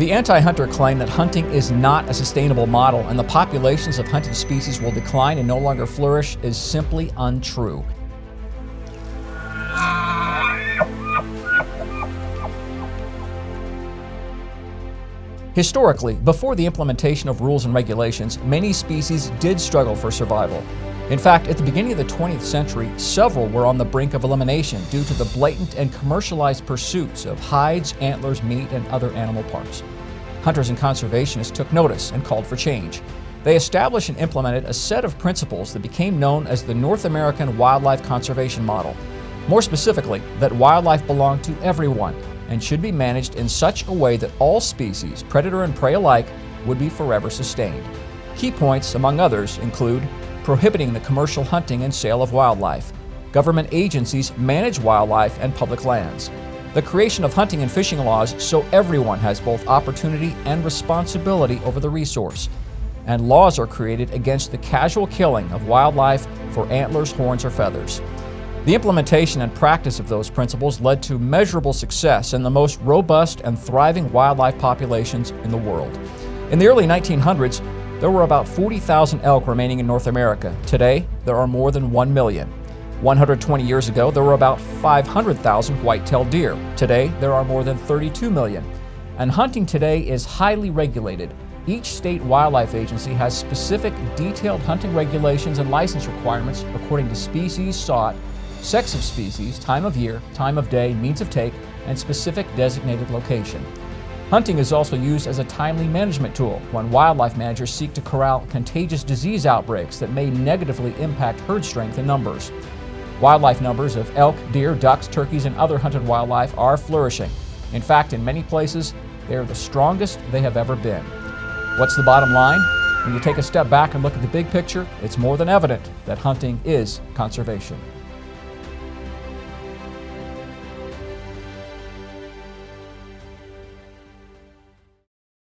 The anti-hunter claim that hunting is not a sustainable model and the populations of hunted species will decline and no longer flourish is simply untrue. Historically, before the implementation of rules and regulations, many species did struggle for survival. In fact, at the beginning of the 20th century, several were on the brink of elimination due to the blatant and commercialized pursuits of hides, antlers, meat, and other animal parts. Hunters and conservationists took notice and called for change. They established and implemented a set of principles that became known as the North American Wildlife Conservation Model. More specifically, that wildlife belonged to everyone and should be managed in such a way that all species, predator and prey alike, would be forever sustained. Key points, among others, include prohibiting the commercial hunting and sale of wildlife. Government agencies manage wildlife and public lands. The creation of hunting and fishing laws so everyone has both opportunity and responsibility over the resource. And laws are created against the casual killing of wildlife for antlers, horns, or feathers. The implementation and practice of those principles led to measurable success in the most robust and thriving wildlife populations in the world. In the early 1900s, there were about 40,000 elk remaining in North America. Today, there are more than 1 million. 120 years ago, there were about 500,000 white-tailed deer. Today, there are more than 32 million. And hunting today is highly regulated. Each state wildlife agency has specific detailed hunting regulations and license requirements according to species sought, sex of species, time of year, time of day, means of take, and specific designated location. Hunting is also used as a timely management tool when wildlife managers seek to corral contagious disease outbreaks that may negatively impact herd strength and numbers. Wildlife numbers of elk, deer, ducks, turkeys, and other hunted wildlife are flourishing. In fact, in many places, they are the strongest they have ever been. What's the bottom line? When you take a step back and look at the big picture, it's more than evident that hunting is conservation.